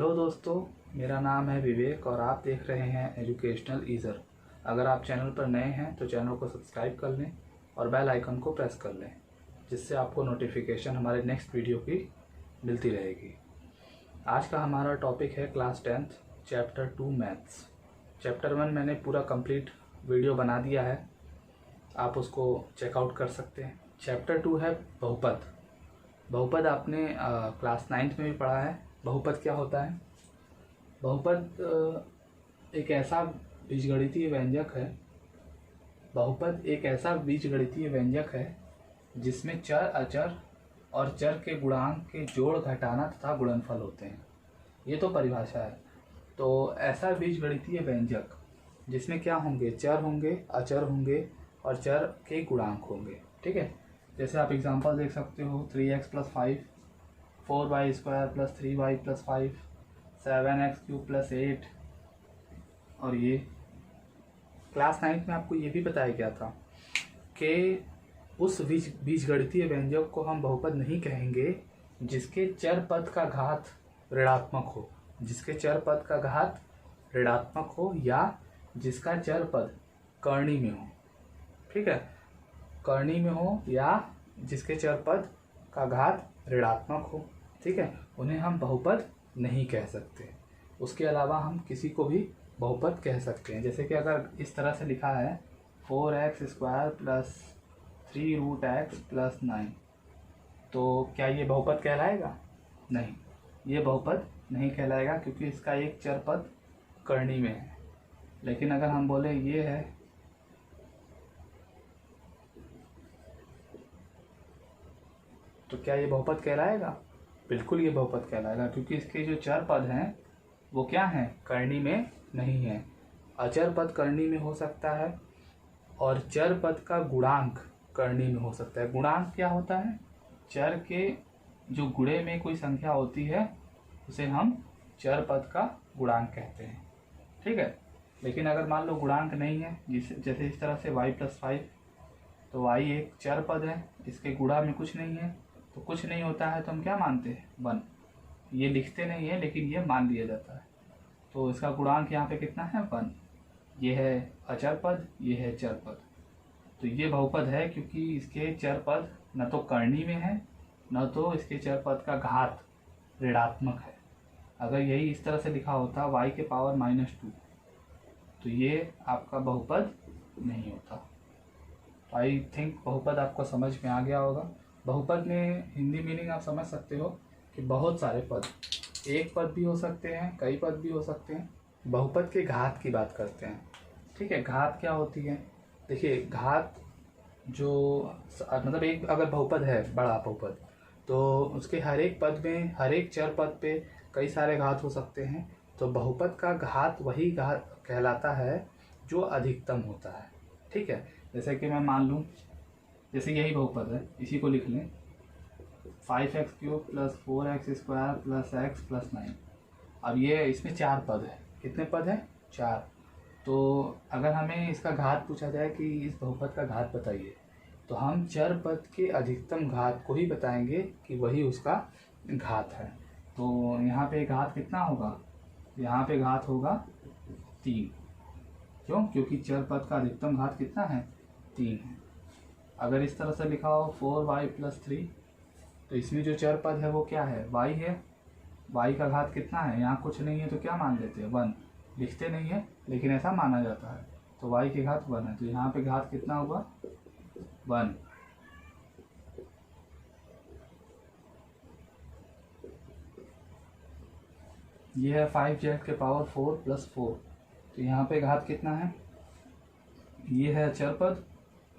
Hello दोस्तों, मेरा नाम है विवेक और आप देख रहे हैं एजुकेशनल ईज़र। अगर आप चैनल पर नए हैं तो चैनल को सब्सक्राइब कर लें और बेल आइकन को प्रेस कर लें, जिससे आपको नोटिफिकेशन हमारे नेक्स्ट वीडियो की मिलती रहेगी। आज का हमारा टॉपिक है class 10th chapter 2 maths. Chapter 1 मैंने पूरा कंप्लीट वीडियो बना दिया है, आप उसको चेकआउट कर सकते हैं। चैप्टर 2 है बहुपद। बहुपद आपने क्लास 9th में भी पढ़ा है। बहुपद क्या होता है? बहुपद एक ऐसा बीजगणितीय व्यंजक है। बहुपद एक ऐसा बीजगणितीय व्यंजक है जिसमें चर, अचर और चर के गुणांक के जोड़, घटाना तथा गुणनफल होते हैं। ये तो परिभाषा है। तो ऐसा बीजगणितीय व्यंजक जिसमें क्या होंगे? चर होंगे, अचर होंगे और चर के गुणांक होंगे। ठीक है, जैसे आप एग्जांपल देख सकते हो 3x + 5, 4y² + 3y + 5, 7x³ + 8। और ये क्लास 9th में आपको ये भी बताया गया था कि उस बीजगणितीय व्यंजक को हम बहुपद नहीं कहेंगे जिसके चर पद का घात ऋणात्मक हो, जिसके चर पद का घात ऋणात्मक हो या जिसका चर पद कर्णी में हो। ठीक है, कर्णी में हो या जिसके चर पद का घात ऋणात्मक हो। ठीक है, उन्हें हम बहुपद नहीं कह सकते। उसके अलावा हम किसी को भी बहुपद कह सकते हैं। जैसे कि अगर इस तरह से लिखा है 4x² + 3√x + 9, तो क्या ये बहुपद कहलाएगा? नहीं, ये बहुपद नहीं कहलाएगा क्योंकि इसका एक चर पद कर्णी में है। लेकिन अगर हम बोले ये है तो क्या ये बहुपद कहलाएगा? बिल्कुल ये बहुपद कहलाएगा क्योंकि इसके जो चर पद हैं वो क्या हैं? कर्णी में नहीं है। अचर पद कर्णी में हो सकता है और चर पद का गुणांक कर्णी में हो सकता है। गुणांक क्या होता है? चर के जो गुणे में कोई संख्या होती है उसे हम चर पद का गुणांक कहते हैं। ठीक है, लेकिन अगर मान लो गुणांक नहीं है, जैसे इस तरह से y + 5, तो y एक चर पद है, इसके गुणा में कुछ नहीं है, तो कुछ नहीं होता है तो हम क्या मानते हैं? 1। ये लिखते नहीं है लेकिन ये मान लिया जाता है। तो इसका गुणांक यहाँ पे कितना है? 1। ये है अचर पद, ये है चर पद। तो ये बहुपद है क्योंकि इसके चर पद न तो कर्णी में है न तो इसके चर पद का घात ऋणात्मक है। अगर यही इस तरह से लिखा होता y⁻², तो ये आपका बहुपद नहीं होता। आई थिंक बहुपद आपको समझ में आ गया होगा। बहुपद में हिंदी मीनिंग आप समझ सकते हो कि बहुत सारे पद, एक पद भी हो सकते हैं, कई पद भी हो सकते हैं। बहुपद के घात की बात करते हैं। ठीक है, घात क्या होती है? देखिए, घात जो मतलब एक अगर बहुपद है, बड़ा बहुपद, तो उसके हर एक पद में, हर एक चर पद पे कई सारे घात हो सकते हैं। तो बहुपद का घात वही घात कहलाता है जो अधिकतम होता है। ठीक है, जैसे कि मैं मान लूँ, जैसे यही बहुपद है, इसी को लिख लें 5x³ + 4x² + x + 9। अब ये इसमें 4 पद है। कितने पद हैं? 4। तो अगर हमें इसका घात पूछा जाए कि इस बहुपद का घात बताइए, तो हम चर पद के अधिकतम घात को ही बताएंगे कि वही उसका घात है। तो यहाँ पे घात कितना होगा? यहाँ पे घात होगा 3। क्यों? क्योंकि चर पद का अधिकतम घात कितना है? 3 है। अगर इस तरह से लिखा हो 4y + 3, तो इसमें जो चर पद है वो क्या है? y है। y का घात कितना है? यहाँ कुछ नहीं है तो क्या मान लेते हैं? 1। लिखते नहीं है लेकिन ऐसा माना जाता है। तो y के घात 1 है, तो यहाँ पे घात कितना होगा? 1। ये है 5z⁴ + 4, तो यहाँ पे घात कितना है? ये है चर पद,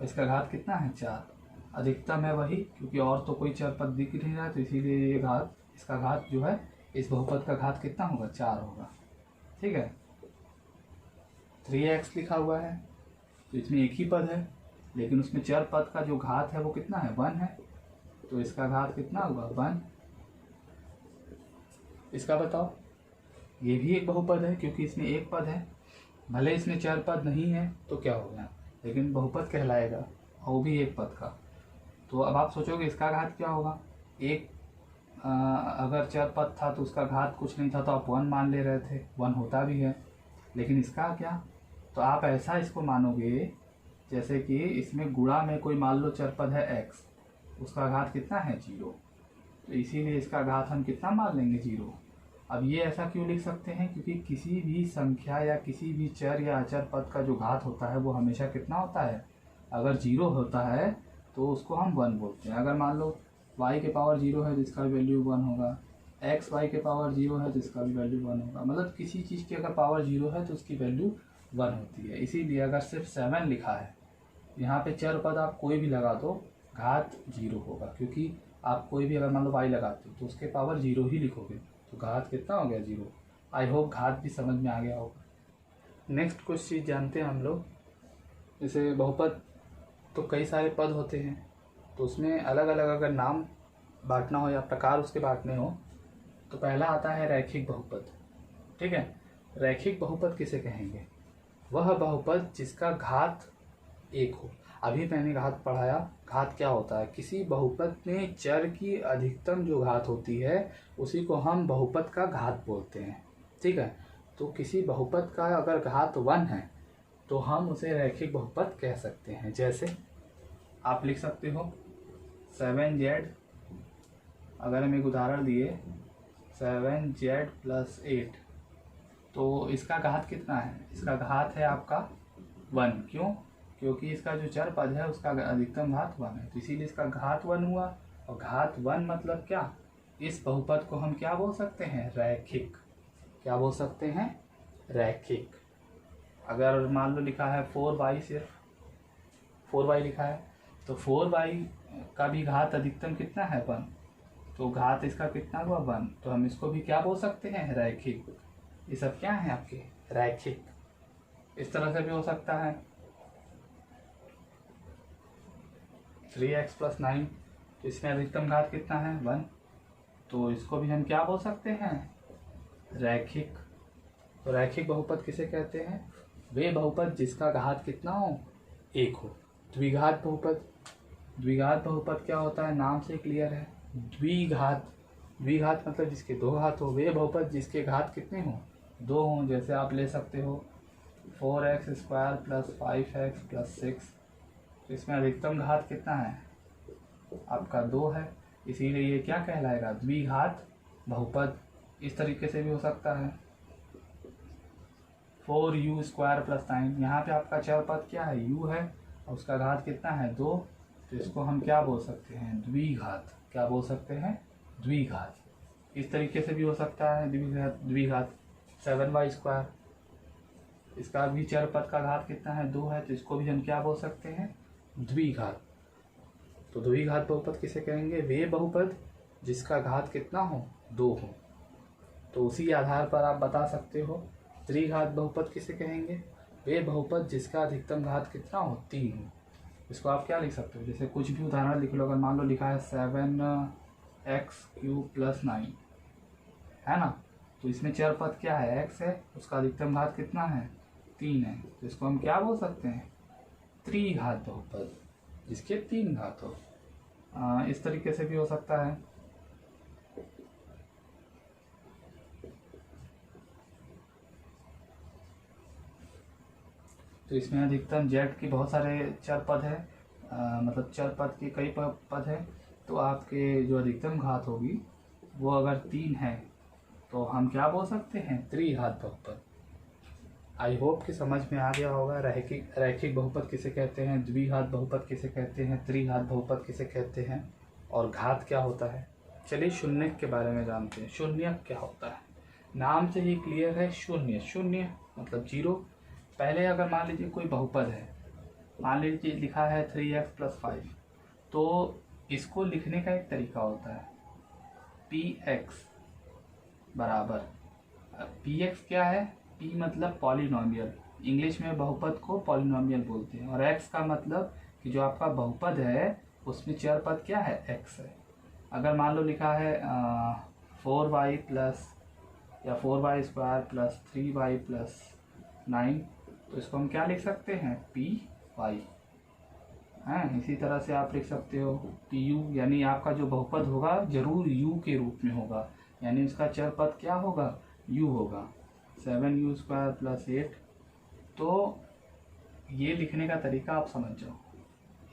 इसका घात कितना है? 4। अधिकतम है वही, क्योंकि और तो कोई चर पद दिख नहीं रहा, तो इसीलिए ये घात, इसका घात जो है, इस बहुपद का घात कितना होगा? 4 होगा। ठीक है, 3x लिखा हुआ है तो इसमें एक ही पद है, लेकिन उसमें चर पद का जो घात है वो कितना है? 1 है, तो इसका घात कितना होगा? 1। इसका बताओ। ये भी एक बहुपद है क्योंकि इसमें एक पद है, भले इसमें चर पद नहीं है तो क्या हो गया, लेकिन बहुपद कहलाएगा, और वो भी एक पद का। तो अब आप सोचोगे इसका घात क्या होगा? एक अगर चर पद था तो उसका घात कुछ नहीं था तो आप 1 मान ले रहे थे, 1 होता भी है। लेकिन इसका क्या, तो आप ऐसा इसको मानोगे जैसे कि इसमें गुणा में कोई मान लो चर पद है x, उसका घात कितना है 0, तो इसीलिए इसका घात हम कितना मान लेंगे 0। अब ये ऐसा क्यों लिख सकते हैं, क्योंकि किसी भी संख्या या किसी भी चर या अचर पद का जो घात होता है वो हमेशा कितना होता है, अगर 0 होता है तो उसको हम 1 बोलते हैं। अगर मान लो y के पावर 0 है तो इसका वैल्यू 1 होगा, x y के पावर 0 है तो इसका भी वैल्यू 1 होगा। मतलब किसी चीज़ की अगर पावर 0 है तो उसकी वैल्यू 1 होती है। इसीलिए अगर सिर्फ 7 लिखा है, यहाँ पे चर पद आप कोई भी लगा दो घात 0 होगा, क्योंकि आप कोई भी अगर मान लो y लगाते हो तो उसके पावर 0 ही लिखोगे, तो घात कितना हो गया 0। आई होप घात भी समझ में आ गया होगा। नेक्स्ट कुछ चीज़ जानते हैं हम लोग, जैसे बहुपद तो कई सारे पद होते हैं, तो उसमें अलग अलग अगर नाम बांटना हो या प्रकार उसके बांटने हो, तो पहला आता है रैखिक बहुपद। ठीक है, रैखिक बहुपद किसे कहेंगे, वह बहुपद जिसका घात 1 हो। अभी मैंने घात पढ़ाया, घात क्या होता है, किसी बहुपद में चर की अधिकतम जो घात होती है उसी को हम बहुपद का घात बोलते हैं। ठीक है, तो किसी बहुपद का अगर घात 1 है तो हम उसे रैखिक बहुपद कह सकते हैं। जैसे आप लिख सकते हो 7z, अगर हम एक उदाहरण दिए 7z + 8, तो इसका घात कितना है, इसका घात है आपका 1। क्यों, क्योंकि इसका जो चर पद है उसका अधिकतम घात 1 है, तो इसीलिए इसका घात 1 हुआ। और घात 1 मतलब क्या, इस बहुपद को हम क्या बोल सकते हैं, रैखिक। क्या बोल सकते हैं, रैखिक। अगर मान लो लिखा है 4y, सिर्फ 4y लिखा है, तो 4y का भी घात अधिकतम कितना है 1, तो घात इसका कितना हुआ 1, तो हम इसको भी क्या बोल सकते हैं, रैखिक। ये सब क्या है आपके, रैखिक। इस तरह से भी हो सकता है 3x + 9, तो इसमें अधिकतम घात कितना है 1, तो इसको भी हम क्या बोल सकते हैं, रैखिक। तो रैखिक बहुपद किसे कहते हैं, वे बहुपद जिसका घात कितना हो, 1 हो। द्विघात बहुपद, द्विघात बहुपद क्या होता है, नाम से क्लियर है, द्विघात। द्विघात मतलब जिसके 2 घात हो, वे बहुपद जिसके घात कितने हो, 2 हों। जैसे आप ले सकते हो 4x² + 5x + 6, तो इसमें अधिकतम घात कितना है आपका 2 है, इसीलिए ये क्या कहलाएगा, द्विघात बहुपद। इस तरीके से भी हो सकता है 4u² + 9, यहाँ पे आपका चर पद क्या है, u है, और उसका घात कितना है 2, तो इसको हम क्या बोल सकते हैं, द्विघात। क्या बोल सकते हैं, द्विघात। इस तरीके से भी हो सकता है द्विघात 7y², इसका भी चर पद का घात कितना है 2 है, तो इसको भी हम क्या बोल सकते हैं, द्विघात। तो द्विघात बहुपद किसे कहेंगे, वे बहुपद जिसका घात कितना हो, 2 हो। तो उसी आधार पर आप बता सकते हो त्रिघात बहुपद किसे कहेंगे, वे बहुपद जिसका अधिकतम घात कितना हो, 3 हो। इसको आप क्या लिख सकते हो, जैसे कुछ भी उदाहरण लिख लो। अगर मान लो लिखा है 7x³ + 9, है ना, तो इसमें चर पद क्या है, x है, उसका अधिकतम घात कितना है 3 है, तो इसको हम क्या बोल सकते हैं, त्रिघात बहुपद जिसके 3 घात हो। इस तरीके से भी हो सकता है। तो इसमें अधिकतम z के बहुत सारे चर पद है, मतलब चर पद के कई पद है, तो आपके जो अधिकतम घात होगी वो अगर 3 है तो हम क्या बोल सकते हैं, त्रिघात बहुपद। आई होप कि समझ में आ गया होगा रैखिक बहुपद किसे कहते हैं, द्विघात बहुपद किसे कहते हैं, त्रिघात बहुपद किसे कहते हैं, और घात क्या होता है। चलिए शून्यक के बारे में जानते हैं। शून्यक क्या होता है, नाम से ही क्लियर है, शून्य। शून्य मतलब 0। पहले अगर मान लीजिए कोई बहुपद है, मान लीजिए लिखा है 3x + 5, तो इसको लिखने का एक तरीका होता है, px बराबर, px क्या है, p मतलब पॉलिनोमियल, इंग्लिश में बहुपद को पॉलिनोमियल बोलते हैं, और x का मतलब कि जो आपका बहुपद है उसमें चर पद क्या है, x है। अगर मान लो लिखा है 4y + या 4y² + 3y + 9, तो इसको हम क्या लिख सकते हैं, py। हैं। इसी तरह से आप लिख सकते हो कि यू, यानी आपका जो बहुपद होगा जरूर यू के रूप में होगा, यानी उसका चर पद क्या होगा, यू होगा। 7u² + 8। तो ये लिखने का तरीका आप समझ जाओ।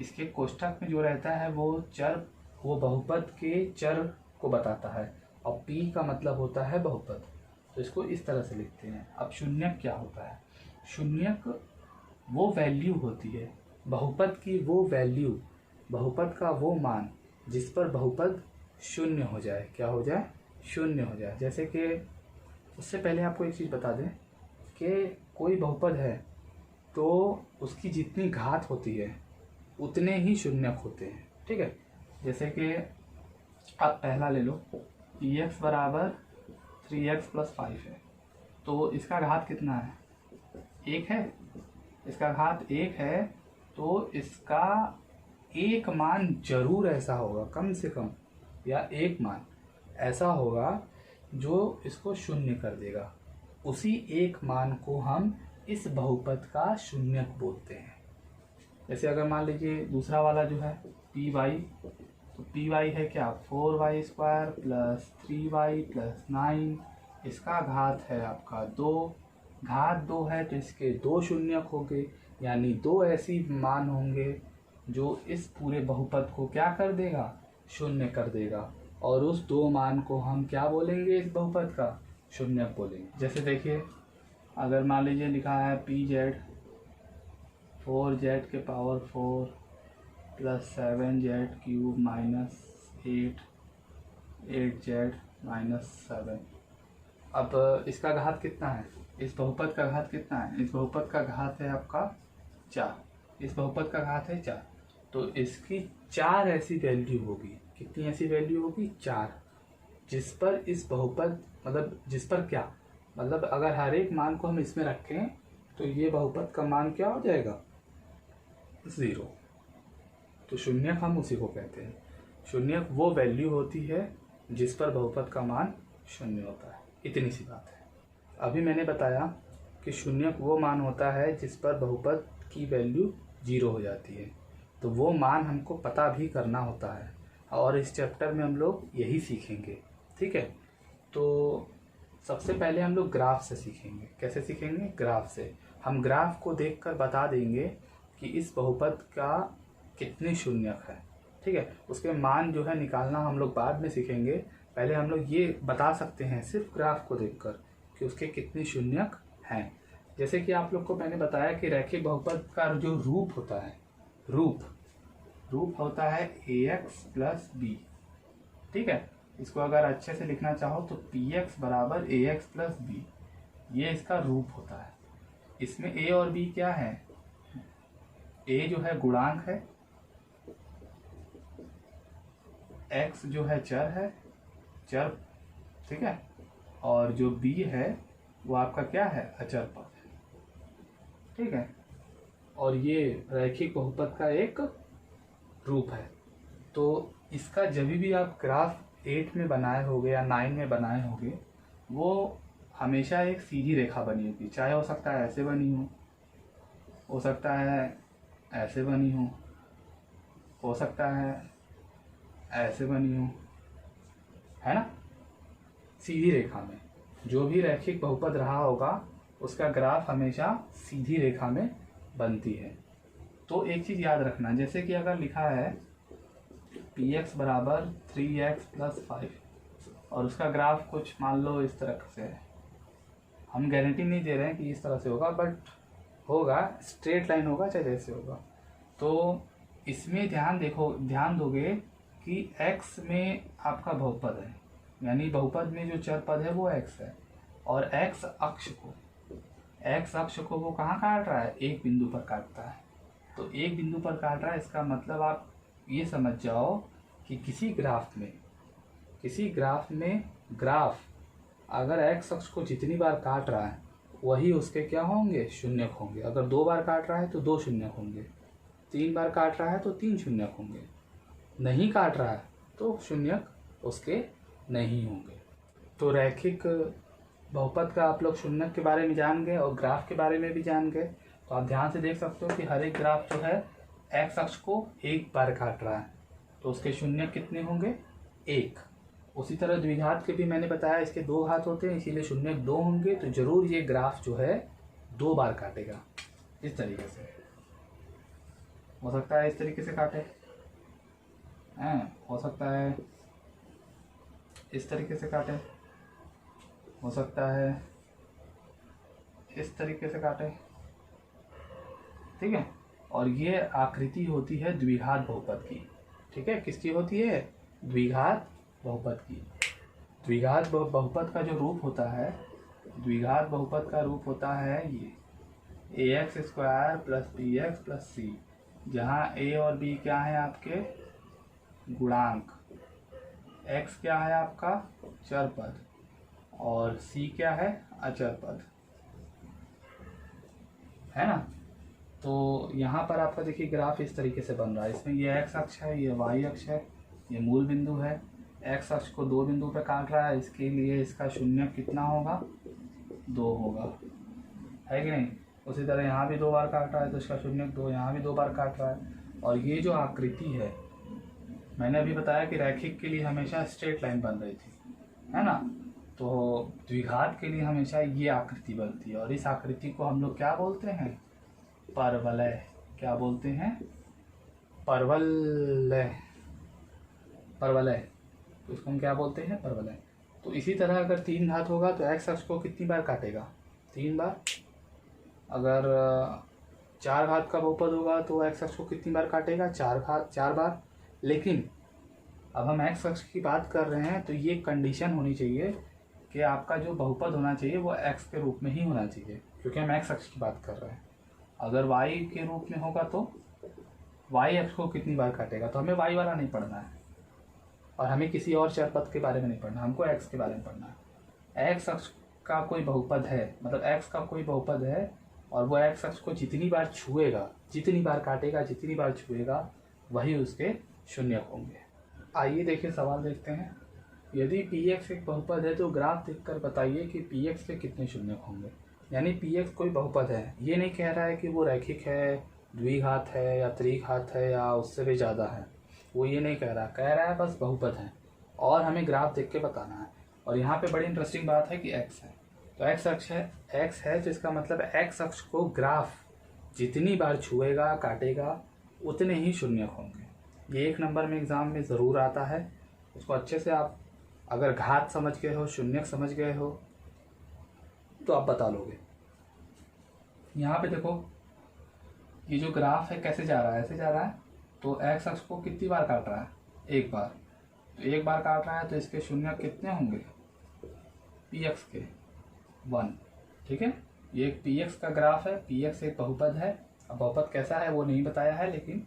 इसके कोष्ठक में जो रहता है वो बहुपद के चर को बताता है, और p का मतलब होता है बहुपद, तो इसको इस तरह से लिखते हैं। अब शून्यक क्या होता है? शून्यक वो वैल्यू होती है बहुपद की, वो वैल्यू, बहुपद का वो मान जिस पर बहुपद शून्य हो जाए। क्या हो जाए? शून्य हो जाए। जैसे कि उससे पहले आपको एक चीज़ बता दें कि कोई बहुपद है तो उसकी जितनी घात होती है उतने ही शून्यक होते हैं, ठीक है। जैसे कि आप पहला ले लो, px = 3x + 5 है, तो इसका घात कितना है? 1 है। इसका घात 1 है, तो इसका एक मान जरूर ऐसा होगा, कम से कम, या एक मान ऐसा होगा जो इसको शून्य कर देगा। उसी एक मान को हम इस बहुपद का शून्यक बोलते हैं। जैसे अगर मान लीजिए दूसरा वाला जो है py, तो py है क्या? 4y² + 3y + 9, इसका घात है आपका 2। घात 2 है तो इसके 2 शून्यक होंगे, यानी 2 ऐसी मान होंगे जो इस पूरे बहुपद को क्या कर देगा? शून्य कर देगा, और उस 2 मान को हम क्या बोलेंगे? इस बहुपद का शून्यक बोलेंगे। जैसे देखिए, अगर मान लीजिए लिखा है pz 4z⁴ + 7z³ - 8z - 7। अब इसका घात कितना है? इस बहुपद का घात कितना है? इस बहुपद का घात है आपका 4। इस बहुपद का घात है 4, तो इसकी 4 ऐसी वैल्यू होगी। कितनी ऐसी वैल्यू होगी? 4, जिस पर इस बहुपद, मतलब जिस पर क्या, मतलब अगर हर एक मान को हम इसमें रखें तो ये बहुपद का मान क्या हो जाएगा? 0। तो शून्यक हम उसी को कहते हैं। शून्यक वो वैल्यू होती है जिस पर बहुपद का मान शून्य होता है। इतनी सी बात है। अभी मैंने बताया कि शून्यक वो मान होता है जिस पर बहुपद की वैल्यू 0 हो जाती है, तो वो मान हमको पता भी करना होता है, और इस चैप्टर में हम लोग यही सीखेंगे, ठीक है। तो सबसे पहले हम लोग ग्राफ से सीखेंगे। कैसे सीखेंगे? ग्राफ से। हम ग्राफ को देखकर बता देंगे कि इस बहुपद का कितने शून्यक है, ठीक है। उसके मान जो है निकालना हम लोग बाद में सीखेंगे। पहले हम लोग ये बता सकते हैं सिर्फ ग्राफ को देखकर कि उसके कितने शून्यक हैं। जैसे कि आप लोग को मैंने बताया कि रैखिक बहुपद का जो रूप होता है, रूप होता है ax + b, ठीक है। इसको अगर अच्छे से लिखना चाहो तो px = ax + b, ये इसका रूप होता है। इसमें a और b क्या है? a जो है गुणांक है, x जो है चर, ठीक है, और जो b है वो आपका क्या है? अचर पद है, ठीक है। और ये रैखिक बहुपद का एक रूप है। तो इसका जब भी आप ग्राफ 8 में बनाए होगे या 9 में बनाए होगे, वो हमेशा एक सीधी रेखा बनी होगी। चाहे हो सकता है ऐसे बनी हो सकता है ऐसे बनी हो सकता है ऐसे बनी हो, है ना। सीधी रेखा में जो भी रैखिक बहुपद रहा होगा उसका ग्राफ हमेशा सीधी रेखा में बनती है। तो एक चीज़ याद रखना, जैसे कि अगर लिखा है px = 3x + 5 और उसका ग्राफ कुछ मान लो इस तरह से है। हम गारंटी नहीं दे रहे हैं कि इस तरह से होगा, बट होगा, स्ट्रेट लाइन होगा चाहे जैसे होगा। तो इसमें ध्यान दोगे कि x में आपका बहुपद है, यानी बहुपद में जो चर पद है वो x है, और x अक्ष को वो कहाँ काट रहा है? एक बिंदु पर काटता है। तो एक बिंदु पर काट रहा है, इसका मतलब आप ये समझ जाओ कि किसी ग्राफ में ग्राफ अगर x अक्ष को जितनी बार काट रहा है वही उसके क्या होंगे? शून्यक होंगे। अगर 2 बार काट रहा है तो 2 शून्यक होंगे, 3 बार काट रहा है तो 3 शून्यक होंगे, नहीं काट रहा है तो शून्यक उसके नहीं होंगे। तो रैखिक बहुपद का आप लोग शून्यक के बारे में जान गए और ग्राफ के बारे में भी जान गए। तो आप ध्यान से देख सकते हो कि हर एक ग्राफ जो है एक्स अक्ष को एक बार काट रहा है तो उसके शून्य कितने होंगे? एक। उसी तरह द्विघात के भी मैंने बताया इसके दो घात होते हैं, इसीलिए शून्य दो होंगे, तो जरूर ये ग्राफ जो है दो बार काटेगा। इस तरीके से हो सकता है, इस तरीके से काटे हो सकता है इस तरीके से काटे, हो सकता है इस तरीके से काटे, ठीक है। और ये आकृति होती है द्विघात बहुपद की, ठीक है। किसकी होती है? द्विघात बहुपद की। द्विघात बहुपद का जो रूप होता है, द्विघात बहुपद का रूप होता है ये ax square plus b x plus c, जहाँ a और b क्या है आपके? गुणांक। x क्या है आपका? चर पद, और c क्या है? अचर पद, है ना। तो यहाँ पर आपका देखिए ग्राफ इस तरीके से बन रहा है। इसमें ये x अक्ष है, ये y अक्ष है, ये मूल बिंदु है। x अक्ष को दो बिंदु पे काट रहा है, इसके लिए इसका शून्य कितना होगा? 2 होगा, है कि नहीं। उसी तरह यहाँ भी 2 बार काट रहा है तो इसका शून्य 2, यहाँ भी 2 बार काट रहा है। और ये जो आकृति है, मैंने अभी बताया कि रैखिक के लिए हमेशा स्ट्रेट लाइन बन रही थी, है ना। तो द्विघात के लिए हमेशा ये आकृति बनती है, और इस आकृति को हम लोग क्या बोलते हैं? परवलय। क्या बोलते हैं? परवलय। परवलय, तो इसको हम क्या बोलते हैं? परवलय। तो इसी तरह अगर 3 घात होगा तो एक्स अक्ष को कितनी बार काटेगा? 3 बार। अगर 4 घात का बहुपद होगा तो एक्स अक्ष को कितनी बार काटेगा? 4 बार। लेकिन अब हम एक्स अक्ष की बात कर रहे हैं तो ये कंडीशन होनी चाहिए कि आपका जो बहुपद होना चाहिए वो एक्स के रूप में ही होना चाहिए, क्योंकि हम एक्स अक्ष की बात कर रहे हैं। अगर वाई के रूप में होगा तो वाई अक्ष को कितनी बार काटेगा? तो हमें वाई वाला नहीं पढ़ना है, और हमें किसी और चर पद के बारे में नहीं पढ़ना, हमको एक्स के बारे में पढ़ना है। एक्स अक्ष का कोई बहुपद है, मतलब एक्स का कोई बहुपद है, और वो एक्स अक्ष को जितनी बार छुएगा, जितनी बार काटेगा, जितनी बार छुएगा, वही उसके शून्य होंगे। आइए देखिए सवाल देखते हैं। यदि पी एक्स एक बहुपद है तो ग्राफ देखकर बताइए कि पी एक्स के कितने शून्य होंगे। यानी पी एक्स कोई बहुपद है, ये नहीं कह रहा है कि वो रैखिक है, द्विघात है या त्रिघात है या उससे भी ज़्यादा है, वो ये नहीं कह रहा है बस बहुपद है, और हमें ग्राफ देख के बताना है। और यहाँ पे बड़ी इंटरेस्टिंग बात है कि एक्स है, तो एक्स अक्ष है, एक्स है तो इसका मतलब एक्स अक्ष को ग्राफ जितनी बार छुएगा, काटेगा, उतने ही शून्य होंगे। ये 1 नंबर में एग्ज़ाम में ज़रूर आता है, उसको अच्छे से आप अगर घात समझ गए हो, शून्य समझ गए हो तो आप बता लोगे। यहाँ पे देखो ये जो ग्राफ है कैसे जा रहा है, ऐसे जा रहा है, तो एक्स अक्ष को कितनी बार काट रहा है? 1 बार। तो 1 बार काट रहा है तो इसके शून्य कितने होंगे? पी एक्स के 1, ठीक है। ये एक पी एक्स का ग्राफ है, पी एक्स एक बहुपद है। अब बहुपद कैसा है वो नहीं बताया है, लेकिन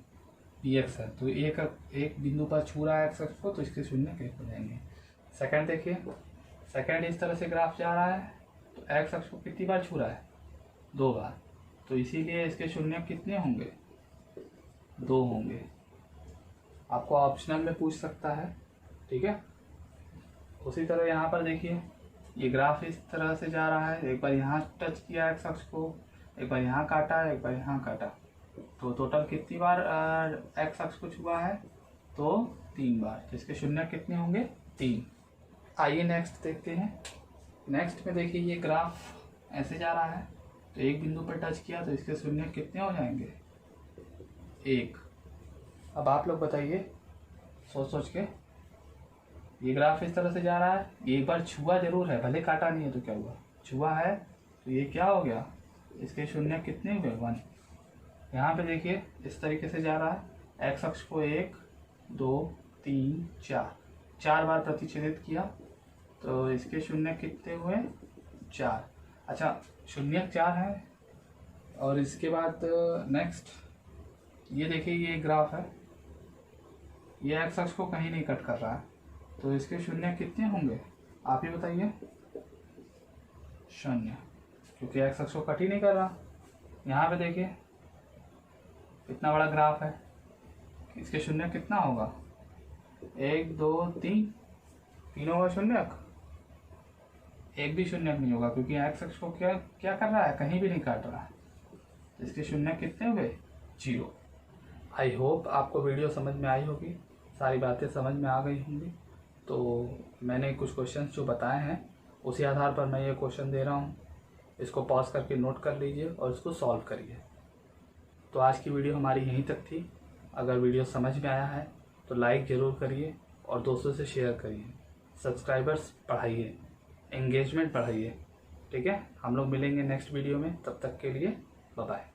पी एक्स है, तो एक बिंदु पर छू रहा है एक्स अक्ष को, तो इसके शून्य कैसे हो जाएंगे? सेकंड देखिए, सेकंड इस तरह से ग्राफ जा रहा है, तो एक्स अक्ष को कितनी बार छू रहा है? 2 बार, तो इसीलिए इसके शून्य कितने होंगे? 2 होंगे। आपको ऑप्शनल में पूछ सकता है, ठीक है। उसी तरह यहाँ पर देखिए ये ग्राफ इस तरह से जा रहा है, एक बार यहाँ टच किया एक्स अक्ष को, एक बार यहाँ काटा, एक बार यहाँ काटा, तो टोटल कितनी बार एक्स अक्ष को छुआ है? तो 3 बार। तो इसके शून्य कितने होंगे? 3। आइए नेक्स्ट देखते हैं। नेक्स्ट में देखिए ये ग्राफ ऐसे जा रहा है, तो एक बिंदु पर टच किया तो इसके शून्य कितने हो जाएंगे? 1। अब आप लोग बताइए सोच सोच के, ये ग्राफ इस तरह से जा रहा है, ये एक बार छुआ जरूर है, भले काटा नहीं है तो क्या हुआ, छुआ है, तो ये क्या हो गया? इसके शून्य कितने हुए? 1। यहाँ पे देखिए इस तरीके से जा रहा है, एक्स अक्ष को 1 2 3 4 बार प्रतिच्छेदित किया, तो इसके शून्य कितने हुए? 4। अच्छा, शून्य 4 है। और इसके बाद नेक्स्ट ये देखिए ये ग्राफ है, ये एक्स अक्ष को कहीं नहीं कट कर रहा है, तो इसके शून्य कितने होंगे? आप ही बताइए। 0, क्योंकि एक्स अक्ष को कट ही नहीं कर रहा। यहाँ पे देखिए इतना बड़ा ग्राफ है, इसके शून्य कितना होगा? 1 2 3, तीनों का शून्य, एक भी शून्य नहीं होगा, क्योंकि एक्स अक्ष को क्या कर रहा है? कहीं भी नहीं काट रहा है। तो इसके शून्य कितने हुए? 0। आई होप आपको वीडियो समझ में आई होगी, सारी बातें समझ में आ गई होंगी। तो मैंने कुछ क्वेश्चंस जो बताए हैं उसी आधार पर मैं ये क्वेश्चन दे रहा हूँ, इसको पॉज करके नोट कर लीजिए और इसको सॉल्व करिए। तो आज की वीडियो हमारी यहीं तक थी। अगर वीडियो समझ में आया है तो लाइक ज़रूर करिए और दोस्तों से शेयर करिए, सब्सक्राइबर्स बढ़ाइए, एंगेजमेंट बढ़ाइए। ठीक है, हम लोग मिलेंगे नेक्स्ट वीडियो में, तब तक के लिए बाय बाय।